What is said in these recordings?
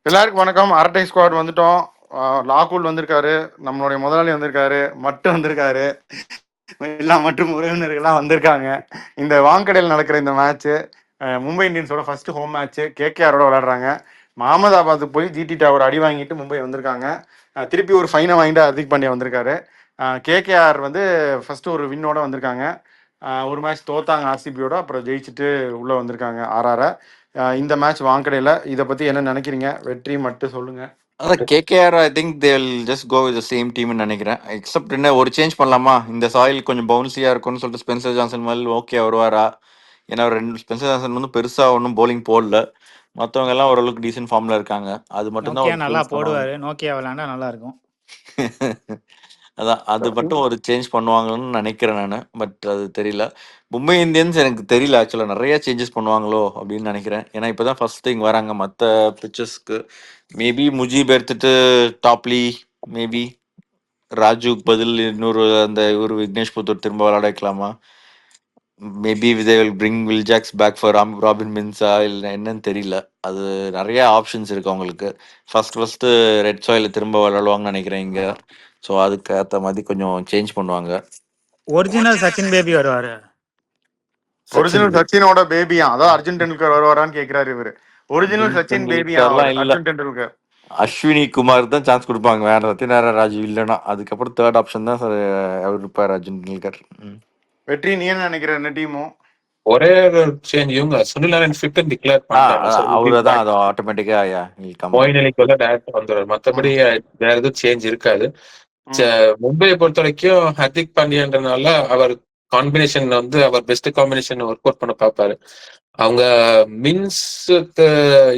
எல்லாருக்கும் வணக்கம். அரட்டை ஸ்குவாட் வந்துட்டோம். லாகூல் வந்திருக்காரு, நம்மளுடைய முதலாளி வந்திருக்காரு, மட்டு வந்திருக்காரு, எல்லாம் மற்றும் உறவினர்கள்லாம் வந்திருக்காங்க. இந்த வாங்கடையில் நடக்கிற இந்த மேட்ச் மும்பை இந்தியன்ஸோட ஃபர்ஸ்ட் ஹோம் மேட்ச். கேகேஆரோட விளையாடுறாங்க. அகமதாபாத்துக்கு போய் ஜிடி டவர் அடி வாங்கிட்டு மும்பை வந்திருக்காங்க. திருப்பி ஒரு ஃபைனை வாங்கிட்டு ஹர்திக் பாண்டியா வந்திருக்காரு. கேகேஆர் வந்து ஃபர்ஸ்ட் ஒரு வின்னோட வந்திருக்காங்க. ஒரு மேட்ச் தோத்தாங்க ஆர்சிபியோட, அப்புறம் ஜெயிச்சுட்டு உள்ள வந்திருக்காங்க ஆர்ஆரை. இந்த மேட்ச் வாங்கடையில இதை பத்தி என்ன நினைக்கிறீங்க? வெற்றி மட்டும் சொல்லுங்க. அதான் KKR I think they will just go with the same டீம்னு நினைக்கிறேன். எக்ஸப்ட் என்ன ஒரு சேஞ்ச் பண்ணலாமா, இந்த சாயில் கொஞ்சம் பவுன்சியா இருக்கும்னு சொல்லிட்டு ஸ்பென்சர் ஜான்சன் மாதிரி ஓகே வருவாரா? ஏன்னா ரெண்டு ஸ்பென்சர் ஜான்சன் வந்து பெருசா ஒன்றும் bowling போடல, மற்றவங்க எல்லாம் ஓரளவுக்கு டீசென்ட் ஃபார்ம்ல இருக்காங்க. அது மட்டும் தான் நோக்கியா ஒரு நல்லா சேஞ்ச் பண்ணுவாங்க. போடுவாரு. நோக்கியா விளையாண்டா நல்லா இருக்கும். அதான் அது மட்டும் ஒரு சேஞ்ச் பண்ணுவாங்கன்னு நினைக்கிறேன் நான். பட் அது தெரியல. மும்பை இந்தியன்ஸ் எனக்கு தெரியல ஆக்சுவலாக நிறைய சேஞ்சஸ் பண்ணுவாங்களோ அப்படின்னு நினைக்கிறேன். ஏன்னா இப்போதான் ஃபர்ஸ்ட் திங் வராங்க மற்ற பிச்சர்ஸ்க்கு. மேபி முஜீப் எடுத்துட்டு டாப்லி, மேபி ராஜுக்கு பதில் இன்னொரு அந்த ஒரு விக்னேஷ் புத்தூர் திரும்ப விளையாட வைக்கலாமா? Maybe they will bring Will Jacks back for Robin Minz இல்லை என்னன்னு தெரியல. அது நிறைய ஆப்ஷன்ஸ் இருக்கு அவங்களுக்கு. ஃபர்ஸ்ட் ரெட் சாயில திரும்ப விளையாடுவாங்கன்னு நினைக்கிறேன் இங்க. ஸோ அதுக்கு ஏற்ற மாதிரி கொஞ்சம் சேஞ்ச் பண்ணுவாங்க. ஒரிஜினல் சச்சின் பேபி வருவாரு. ஒரிஜினல் சச்சினோட பேபியா? அதாவது அர்ஜுன் டெண்டுல்கர் வருவாரான்னு கேக்குறாரு இவரு. ஒரிஜினல் சச்சின் பேபியா அர்ஜுன் டெண்டுல்கர்? அஸ்வினி குமார் தான் சான்ஸ் கொடுப்பாங்க, வேற சத்யநாராயண ராஜு இல்லைன்னா. அதுக்கப்புறம் தேர்ட் ஆப்ஷன் தான் சார் அவர் இருப்பார், அர்ஜுன் டெண்டுல்கர். வெற்றி, நீ என்ன நினைக்கிற? என்ன டீமும் ஒரே ஒரு சேஞ்ச், இவங்க சுனில் நாராயண் ஃபிஃப்த் டிக்ளேர் பண்ணிட்டாங்க. அவருதான் அது ஆட்டோமேட்டிக்கா மொயின் அலிக்கு வந்து டைரக்ட் வந்துடுறாரு. மற்றபடி வேற எதுவும் சேஞ்ச் இருக்காது. மும்பையை பொறுத்த வரைக்கும் ஹர்திக் பாண்டியன்றனால அவர் காம்பினேஷன் வந்து அவர் பெஸ்ட் காம்பினேஷன் ஒர்க் அவுட் பண்ண பார்ப்பாரு. அவங்க மின்ஸுக்கு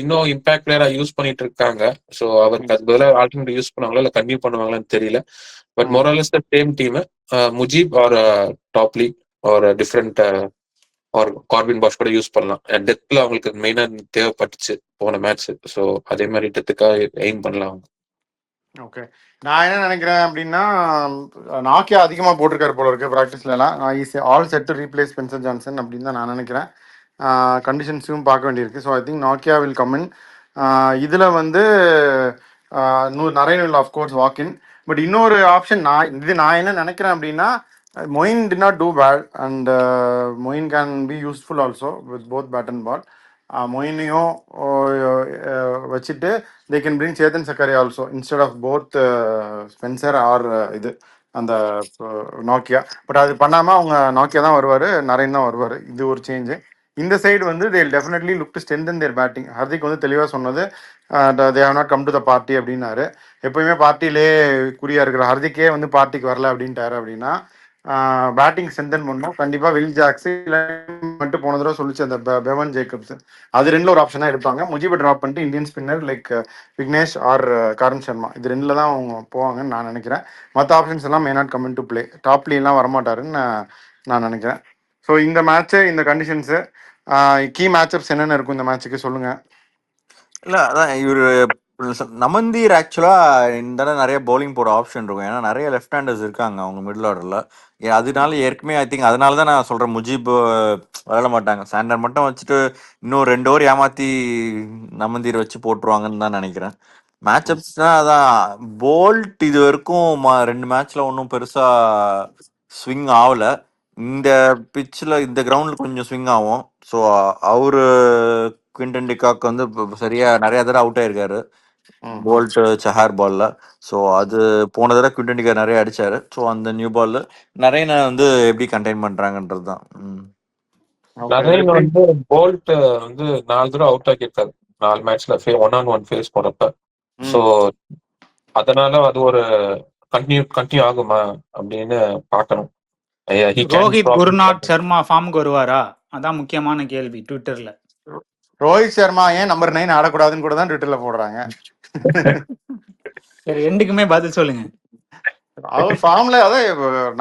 இன்னும் இம்பாக்ட் பிளேயரா யூஸ் பண்ணிட்டு இருக்காங்க. ஸோ அவருக்கு அது பதிலாக ஆல்டர்னேட் யூஸ் பண்ணுவாங்களா இல்லை கன்டினியூ பண்ணுவாங்களான்னு தெரியல. But more or less the same team. Mujeeb or Topley or different or Corbin Bosch கூட யூஸ் பண்ணலாம். டெத்ல அவங்களுக்கு மெயினா தேவைப்பட்டுச்சு போன மேட்ச். ஸோ அதே மாதிரி டெத்துக்காக எய்ம் பண்ணலாம். ஓகே, நான் என்ன நினைக்கிறேன் அப்படின்னா, நாக்கியா அதிகமா போட்டிருக்காரு போல இருக்கு ப்ராக்டிஸ்ல எல்லாம். All set to replace Spencer Johnson அப்படின்னு தான் நான் நினைக்கிறேன். கண்டிஷன்ஸும் பார்க்க வேண்டியிருக்கு. ஸோ ஐ திங்க் நாக்கியா வில் கம் இன். இதில் வந்து Narine will of course walk in. But இன்னொரு ஆப்ஷன் நான் என்ன நினைக்கிறேன் அப்படின்னா, Moeen did not do bad and Moeen can be useful also with both bat and ball. மொயினையும் வச்சுட்டு they can bring Chetan Sakariya also instead of both Spencer or இது அந்த நாக்கியா. But அது பண்ணாமல் அவங்க நாக்கியா தான் வருவார், நரேன் தான் வருவார். இது ஒரு சேஞ்சு. இந்த சைடு வந்து they will definitely look to strengthen their batting. Hardik வந்து தெளிவாக சொன்னது, they have not come to the party அப்படின்னாரு. எப்பயுமே பார்ட்டிலே குறியா இருக்கிற ஹர்திக்கே வந்து பார்ட்டிக்கு வரல அப்படின்ட்டாரு. அப்படின்னா பேட்டிங் ஸ்ட்ரென்தன் பண்ணோம் கண்டிப்பாக. வில் ஜாக்ஸ் மட்டும் போன தடவை சொல்லிச்சு அந்த பெவன் ஜேக்கப்ஸ், அது ரெண்டில் ஒரு ஆப்ஷனாக எடுப்பாங்க. முஜிபை ட்ராப் பண்ணிட்டு Indian spinner like Vignesh or Karan Sharma, இது ரெண்டில் தான் அவங்க போவாங்கன்னு நான் நினைக்கிறேன். மற்ற ஆப்ஷன்ஸ் எல்லாம் may not come in to play. டாப்லாம் வரமாட்டாருன்னு நான் நினைக்கிறேன். ஸோ இந்த மேட்ச்சு, இந்த கண்டிஷன்ஸு, கீ மேட்சப்ஸ் என்னென்ன இருக்கும் இந்த மேட்ச்சுக்கு சொல்லுங்க. இல்லை அதான் இவர் நமந்தீர் ஆக்சுவலா இந்த தடவை நிறைய பவுலிங் போட ஆப்ஷன் இருக்கும். ஏன்னா நிறைய லெஃப்ட் ஹேண்டர்ஸ் இருக்காங்க அவங்க மிடில் ஆர்டர்ல. அதனால ஏற்கனவே ஐ திங்க் அதனால தான் நான் சொல்றேன் முஜீப் விளையாட மாட்டாங்க. சாண்டர் மட்டும் வச்சுட்டு இன்னும் 2 ஓவர் ஏமாத்தி நமந்தீர் வச்சு போட்டுருவாங்கன்னு தான் நினைக்கிறேன். மேட்சப்ஸ்னா அதான் போல்ட் இது வரைக்கும் 2 மேட்ச்ல ஒன்றும் பெருசா ஸ்விங் ஆகல. இந்த பிச்சில் இந்த கிரவுண்டில் கொஞ்சம் ஸ்விங் ஆகும். ஸோ அவரு குவிண்டன் டிகாக் வந்து சரியா நிறைய தடவை அவுட் ஆயிருக்காரு போல்ட் சஹார் பால்ல. ஸோ அது போன தடவை குவிண்டன் டிகாக் நிறைய அடிச்சாரு. ஸோ அந்த நியூ பால்ல நிறைய வந்து எப்படி கண்டெயின் பண்றாங்கன்றது தான். நரேன் வந்து போல்ட் வந்து 4 தடவை அவுட் ஆக்கியிருக்காரு 4 மேட்ச்ல 1-on-1 ஃபேஸ் போனப்ப. ஸோ அதனால அது ஒரு கண்டினியூ ஆகுமா அப்படின்னு பார்க்கணும். ரோஹித் குருநாத் சர்மா ஃபார்முக்கு வருவாரா? அதான் முக்கியமான கேள்வி ட்விட்டர்ல. ரோஹித் சர்மா ஏன் நம்பர் 9 ஆடக்கூடாதுன்னு கூட தான் ட்விட்டர்ல போடுறாங்க. சரி, ரெண்டுக்குமே பதில் சொல்லுங்க. அவர் ஃபார்ம்ல அதான்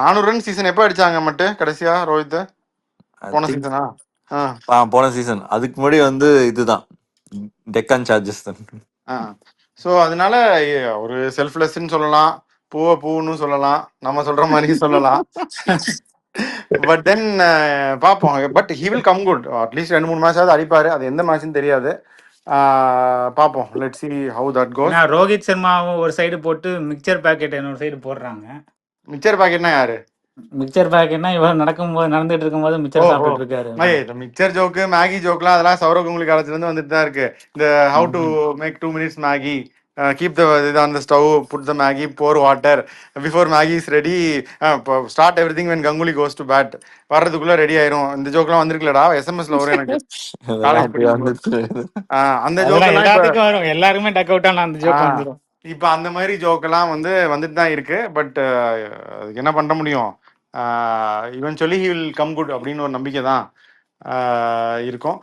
400 ரன் சீசன் எப்போ அடிச்சாங்க மட்டும் கடைசியா ரோஹித்? போன சீசனா? போன சீசன். அதுக்கு முன்னாடி வந்து இதுதான் டெக்கான் சார்ஜஸ் தான். ஸோ அதனால ஒரு செல்ஃப்லெஸ்ன்னு சொல்லலாம், பூவை பூன்னு சொல்லலாம், நம்ம சொல்ற மாதிரி சொல்லலாம். பட் தென் பார்ப்போம். But he will come good. At least 2-3 மேட்சாவது அடிப்பாரு. அது எந்த மேட்ச்னு தெரியாது. பார்ப்போம். Let's see how that goes. ஏன்னா ரோஹித் சர்மாவும் ஒரு சைடு போட்டு மிக்சர் பாக்கெட் இன்னொரு சைடு போடுறாங்க. மிச்சர் பாக்கெட்னா யாரு? மிக்சர் பாக்கெட்னா இவர் நடந்துட்டு இருக்கும்போது மிக்சர் ஓஹோ! சாப்பிட்டுட்டு இருக்காரு. இந்த மிக்சர் ஜோக்கு, மேகி ஜோக்லாம் அதெல்லாம் சௌரவ் கங்குலி காலத்துல இருந்து வந்துட்டு தான் இருக்கு. இந்த how to make 2 minutes Maggi, keep the இது on the stove, put the Maggi, pour water before Maggi is ready, start everything when Ganguly goes to bat, வர்றதுக்குள்ள ரெடி ஆயிரும். இந்த ஜோக்லாம் வந்திருக்குலடா, எஸ்எம்எஸ்ல வரும் எனக்கு அதெல்லாம் காலேஜ் அப்படியே படிக்கும்போது. வந்துட்டு அந்த அதெல்லாம் ஜோக்கெல்லாம் இப்ப எல்லாத்துக்கும் வரும். எல்லாருமே டக் அவுட் ஆன அந்த ஜோக் வந்துடும். இப்போ அந்த மாதிரி ஜோக்கெல்லாம் வந்துட்டு தான் இருக்கு. பட் அதுக்கு என்ன பண்ண முடியும்? Eventually he will come good அப்படின்னு ஒரு நம்பிக்கை தான் இருக்கும்.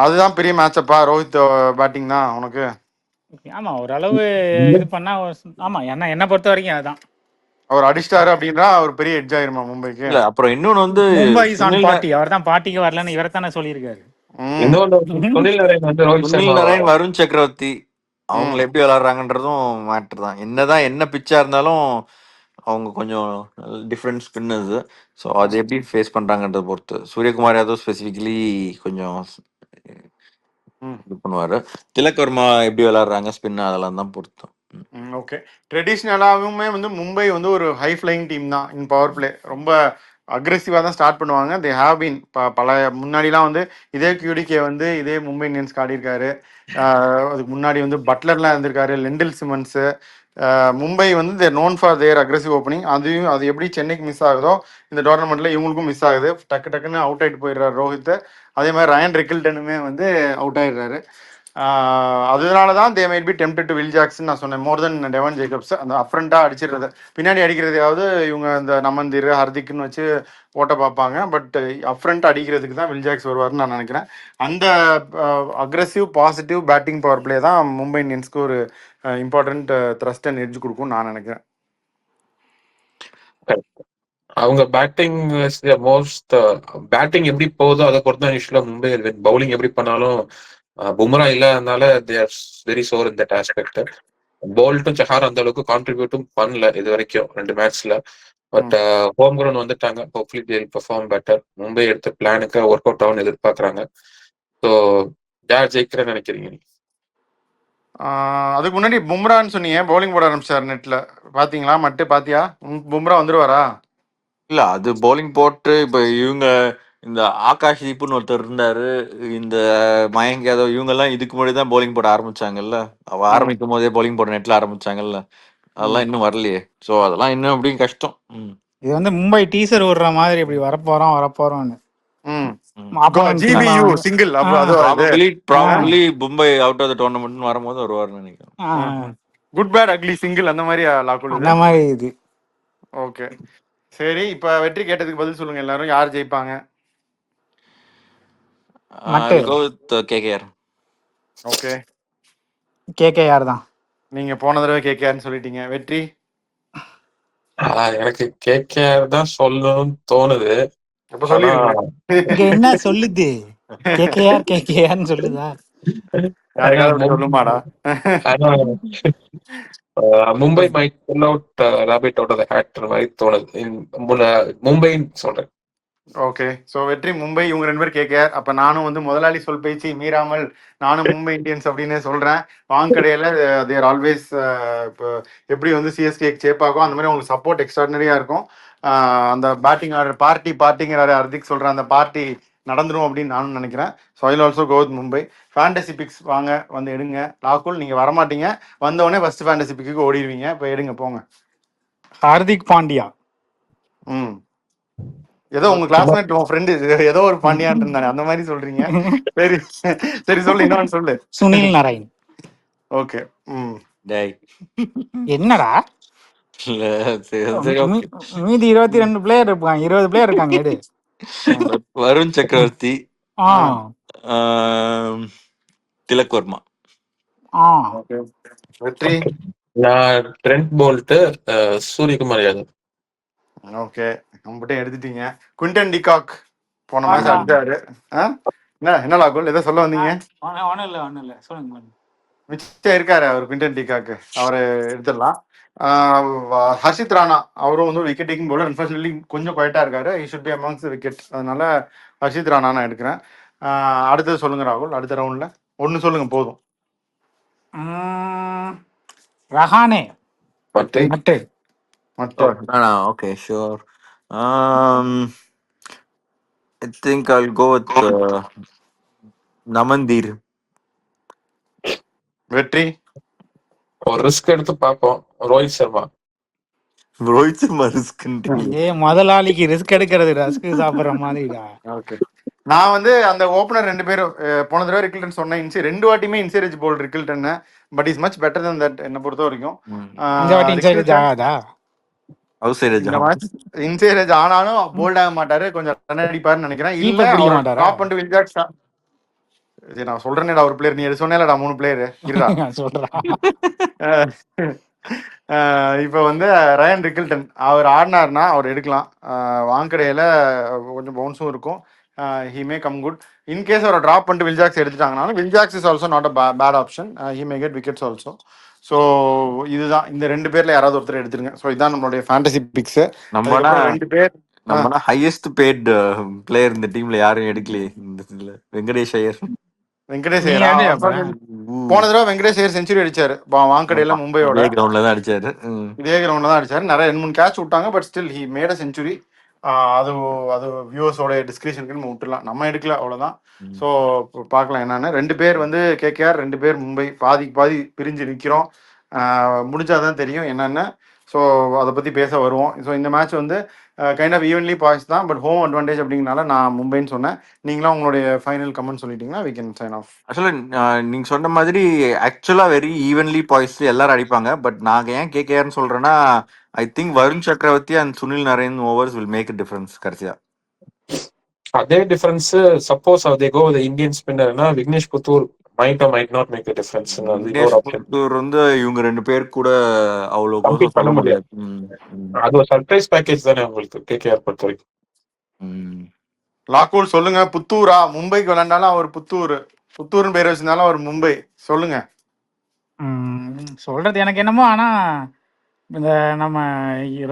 அதுதான் பெரிய மேட்சப்பா. ரோஹித் பேட்டிங் தான் உனக்கு? ஆமா, ஓரளவு இது பண்ணா ஆமா, என்ன பொறுத்த வரைக்கும் அதுதான். அவர் அடிச்சிட்டாரு அப்படின்றா அவர் பெரிய எட்ஜ் ஆயிருமா மும்பைக்கு? இல்ல. அப்புறம் இன்னொன்னு வந்து Mumbai is on Sunil party. அவர் தான் பார்ட்டிக்கு வரலன்னு இவரை தானே சொல்லியிருக்காரு. ம், இன்னொன்னு சுனில் நரேன் வந்து ரோஹித் சுனில் சர்மா நரேன், வருண் சக்கரவர்த்தி அவங்கள ம், எப்படி விளாடுறாங்கன்றதும் மேட்டர் தான். என்னதான் என்ன பிச்சா இருந்தாலும் அவங்க கொஞ்சம் டிஃப்ரெண்ட் ஸ்பின்னர்ஸ். ஸோ அது எப்படி ஃபேஸ் பண்றாங்கன்றத பொறுத்து. சூரியகுமார் யாதவ் ஸ்பெசிஃபிக்கலி கொஞ்சம் ம். இது பண்ணுவாரு. திலக் வர்மா எப்படி விளாடுறாங்க ஸ்பின், அதெல்லாம் தான் பொறுத்து. ஓகே. ட்ரெடிஷ்னலாகவுமே மும்பை ஒரு ஹை ஃப்ளைங் டீம் தான் இன் பவர் பிளே. ரொம்ப அக்ரெசிவாக தான் ஸ்டார்ட் பண்ணுவாங்க. தே ஹேவ் பீன் பல முன்னாடிலாம் இதே QDK இதே மும்பை இந்தியன்ஸ்க்கு ஆடிருக்காரு. அதுக்கு முன்னாடி பட்லர்லாம் இருந்திருக்காரு, Lendl Simmons. Mumbai their known for their aggressive opening. அது எப்படி சென்னைக்கு மிஸ் ஆகுதோ இந்த டோர்னமெண்ட்டில் இவங்களுக்கும் மிஸ் ஆகுது. டக்குன்னு அவுட் ஆகிட்டு போயிடுறாரு ரோஹித். அதே மாதிரி ரயன் ரெக்கில்டனுமே அவுட் ஆயிடுறாரு. அதனால தான் they might be tempted to will Jackson நான் சொன்னேன், மோர் தென் டெவன் ஜேக்கப்ஸ். அந்த அப்ரண்ட்டாக அடிச்சிடுறது, பின்னாடி அடிக்கிறதையாவது இவங்க இந்த நமந்தீர் ஹர்திக்னு வச்சு ஓட்ட பார்ப்பாங்க. பட் அப்ரண்ட் அடிக்கிறதுக்கு தான் வில் ஜாக்ஸ் வருவார்னு நான் நினைக்கிறேன். அந்த aggressive positive batting power play தான் மும்பை இந்தியன்ஸ்க்கு ஒரு இம்பார்ட்டன்ட் த்ரஸ்ட் அண்ட் எட்ஜ் கொடுக்கும் நான் நினைக்கிறேன். அவங்க பேட்டிங் மோஸ்ட் பேட்டிங் எப்படி போகுதோ அதை பொறுத்து தான் யூஸ்வலா மும்பை பவுலிங் எப்படி பண்ணாலும் பும்ரா இல்லாதனால they are very sore in that aspect. போல்ட்டும் சஹார் அந்த அளவுக்கு கான்ட்ரிபியூட்டும் பண்ணல இது வரைக்கும் 2 மேட்ச்ல. பட் ஹோம் கிரவுண்ட் வந்துட்டாங்க. Hopefully they will perform better. Mumbai எடுத்த பிளானுக்கு ஒர்க் அவுட் ஆகும்னு எதிர்பார்க்கறாங்க. ஸோ யார் ஜெயிக்கிறேன்னு நினைக்கிறீங்க? அதுக்கு முன்னாடி பும்ரான்னு சொன்னீங்க, பவுலிங் போட ஆரம்பிச்சார் நெட்ல, பாத்தீங்களா? மட்டும் பாத்தியா? பும்ரா வந்துருவாரா? இல்ல, அது பவுலிங் போட்டு இப்ப இவங்க இந்த ஆகாஷ் தீப்புன்னு ஒருத்தர் இருந்தாரு, இந்த மயங்க் யாதவ், இவங்க எல்லாம் இதுக்கு முன்னாடி தான் பவுலிங் போட ஆரம்பிச்சாங்கல்ல. அவ ஆரம்பிக்கும் போதே பவுலிங் போட நெட்ல ஆரம்பிச்சாங்கல்ல. அதெல்லாம் இன்னும் வரலையே. சோ அதெல்லாம் இன்னும் அப்படியும் கஷ்டம். இது மும்பை டீசர் விடுற மாதிரி இப்படி வரப்போறோம்னு. GBU single probably Mumbai out of the tournament வரும்போது வருவார்னு நினைக்கிறேன். குட் பேட் அக்லி சிங்கிள் அந்த மாதிரி அந்த மாதிரி இது. ஓகே சரி, இப்ப வெற்றி கேட்டதுக்கு பதில் சொல்லுங்க எல்லாரும். யார் ஜெயிப்பாங்க? KKR. ஓகே, KKR தான். நீங்க போன தடவை KKRன்னு சொல்லிட்டீங்க. வெற்றி? எனக்கு KKR தான் சொல்லணும்னு தோணுது. அப்ப சொல்லிருங்க. என்ன சொல்லுது? KKRன்னு சொல்லுதா? சொல்லுமாடா? Mumbai might pull out rabbit out of the hat மாதிரி தோணுது. மும்பைன்னு சொல்றேன். ஓகே, ஸோ வெற்றி மும்பை, இவங்க 2 பேர் KKR. அப்ப நானும் முதலாளி சொல் பேச்சு மீறாமல் நானும் மும்பை இந்தியன்ஸ் அப்படின்னு சொல்றேன். வாங்கடையில தேர் ஆல்வேஸ் இப்போ எப்படி CSK சேப்பாகும் அந்த மாதிரி உங்களுக்கு சப்போர்ட் எக்ஸ்ட்ராடனரியா இருக்கும். அந்த பேட்டிங் ஆர்டர் பார்ட்டிங்கிறாரு ஹர்திக் சொல்ற அந்த பார்ட்டி நடந்துரும் அப்படின்னு நானும் நினைக்கிறேன். So I'll also go with Mumbai. Fantasy picks வாங்க எடுங்க. ராகுல் நீங்க வரமாட்டீங்க, வந்தவொடனே ஃபர்ஸ்ட் ஃபேண்டசி பிக்கு ஓடிடுவீங்க. இப்போ எடுங்க போங்க. ஹார்திக் பாண்டியா. ஏதோ உங்க கிளாஸ்மேட் உங்க ஃப்ரெண்டு ஏதோ ஒரு பாண்டியான் இருந்தானே அந்த மாதிரி சொல்றீங்க. சரி சரி, சொல்லு, இன்னொன்னு சொல்லு. சுனில் நரேன். ஓகே. என்னடா மீதி 22 பிளேயர் இருப்பாங்க, 20 பிளேயர் இருக்காங்க. எடு. வருண் சக்கரவர்த்தி, திலக் வர்மா. வெற்றி? நான் Trent Boult, Suryakumar Yadav. Okay, நம்மகிட்ட எடுத்துட்டீங்க. குவிண்டன் டிகாக் போன மேட்ச் அடிச்சாரு. என்ன லாகுல் ஏதோ சொல்ல வந்தீங்க? ஒன்னும் இல்ல சொல்லுங்க. மிச்சம் இருக்காரு அவர் குவிண்டன் டிகாக், அவரை எடுத்துடலாம். ஹர்ஷித் ராணா அவரும் விக்கெட் டேக்கிங் பவுலர். அன்ஃபார்ச்சுனேட்லி கொஞ்சம் குவைட்டா இருக்காரு. He should be amongst the wicket. அதனால ஹர்ஷித் ராணா நான் எடுக்கிறேன். அடுத்தது சொல்லுங்க ராகுல். அடுத்த ரவுண்ட்ல ஒன்னு சொல்லுங்க போதும். ரஹானே மட்டை மட்டு. மட்டு okay sure. I think I'll go with நமந்தீர். வெற்றி ஒரு ரிஸ்க் எடுத்து பார்ப்போம். ரோஹித் சர்மா. ரோஹித் சர்மா ரிஸ்க். முதலாளிக்கு ரிஸ்க் எடுக்கிறது ரஸ்க் சாப்பிடுற மாதிரிடா. ஓகே. நான் வந்து அந்த ஓப்பனர் 2 பேரும் போன தடவை ரிக்கில்டன் சொன்னேன். 2 வாட்டியுமே இன்சைரேஜ் போல் Rickelton, but is much better than that என்ன பொறுத்த வரைக்கும். இந்த வாட்டி இன்சைட் ஆகாதா? இந்த மேட்ச் இன்சைரேஜ் ஆனாலும் போல்ட் ஆக மாட்டாரு, கொஞ்சம் ரன் அடிப்பாருன்னு நினைக்கிறேன். இல்ல கீப்பர் பிடிக்க மாட்டாரா? டாப் பண்ணிட்டு வில்ஜாக்ஸ். சரி நான் சொல்றேனேடா ஒரு பிளேயர், நீ எது சொன்னேலடா 3 பிளேயர் இருடா. சொல்றா. இப்போ வந்து ரயன் ரிக்கில்டன் அவர் ஆடினார்னா அவர் எடுக்கலாம். வாங்கடையில் கொஞ்சம் பவுன்ஸும் இருக்கும். He may come good. In case அவரை ட்ராப் பண்ணிட்டு வில்ஜாக்ஸ் எடுத்துட்டாங்கனாலும் Will Jacks is also not a bad option. He may get wickets also. So இதுதான், இந்த 2 பேர்ல யாராவது ஒருத்தர் எடுத்துருங்க. ஸோ இதுதான் நம்மளுடைய ஃபேண்டசி பிக்ஸ். நம்மனா 2 பேர் நம்மனா ஹையஸ்ட் பெய்ட் பிளேயர் இந்த டீம்ல யாரும் எடுக்கலையே இந்த இதுல. வெங்கடேஷ் ஐயர். வெங்கடேஷ் நீ ஐயரா? யாரு அப்ப? போன தடவை வெங்கடேஷ் ஐயர் செஞ்சுரி அடிச்சாரு வாங்கடையில மும்பையோட. இதே கிரவுண்ட்ல தான் அடிச்சாரு. இதே கிரவுண்ட்ல தான் அடிச்சாரு. நிறைய 2-3 கேட்ச் விட்டாங்க, but still he made a century. அது அது வியூவர்ஸோட டிஸ்கிரிப்ஷனுக்கு நம்ம விட்டுலாம், நம்ம எடுக்கல அவ்வளோதான். ஸோ பார்க்கலாம் என்னன்னு. 2 பேர் வந்து கேகேஆர், 2 பேர் மும்பை, பாதி பிரிஞ்சு நிற்கிறோம். முடிஞ்சாதான் தெரியும் என்னென்ன. ஸோ அதை பற்றி பேச வருவோம். ஸோ இந்த மேட்ச் வந்து கைண்ட் ஆஃப் ஈவன்லி பாய்ஸ் தான், பட் ஹோம் அட்வான்டேஜ் அப்படிங்கனால நான் மும்பைன்னு சொன்னேன். நீங்களும் உங்களுடைய ஃபைனல் கமெண்ட் சொல்லிட்டீங்கன்னா we can sign off. ஆக்சுவலா நீங்க சொன்ன மாதிரி ஆக்சுவலா வெரி ஈவன்லி பாய்ஸ் எல்லாரும் அடிப்பாங்க. பட் நாங்க ஏன் கேகேஆர்னு சொல்றேன்னா, ஐ think Varun Chakravarthy and Sunil Narine overs will make difference கடைசியா. அதே difference suppose they go with Indian ஸ்பின்னர்னா Vignesh Puthur might or might not make a difference. Vignesh Puthur வந்து இவங்க 2 பேர் கூட அவ்வளவு Compete பண்ண சொல்ல முடியாது. முடியாது. அது ஒரு சர்ப்ரைஸ் பேக்கேஜ் தானே உங்களுக்கு கேகேஆர் பொறுத்த வரைக்கும். லாக்கூல் சொல்லுங்க. புத்தூரா? மும்பைக்கு விளையாண்டாலும் அவர் புத்தூர்னு பேர் வச்சிருந்தாலும் அவர் மும்பை. சொல்லுங்க. சொல்றது எனக்கு என்னமோ, ஆனா இந்த நம்ம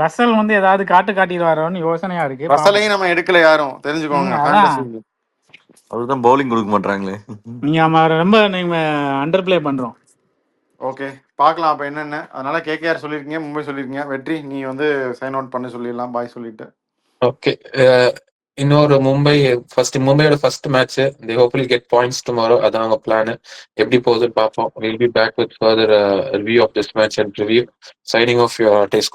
ரசல் வந்து ஏதாவது காட்டிடுவாரோன்னு யோசனையா இருக்கு. ரசலையும் நம்ம எடுக்கல யாரும், தெரிஞ்சுக்கோங்க. அதுதான் பவுலிங் கொடுக்க மாட்டாங்களே. நீங்க ரொம்ப நீங்க அண்டர் பிளே பண்றோம். ஓகே பார்க்கலாம் அப்ப என்னென்ன. அதனால கேகேஆர் சொல்லிருக்கீங்க, மும்பை சொல்லிருக்கீங்க. வெற்றி நீ வந்து சைன் அவுட் பண்ண சொல்லிடலாம், பாய் சொல்லிட்டு. ஓகே, இன்னொரு மும்பையோட first match. they hopefully get points tomorrow. அதான் அவங்க பிளான். எப்படி போகுதுன்னு பார்ப்போம். we'll be back with further review of this match and review. Signing off your Tesco.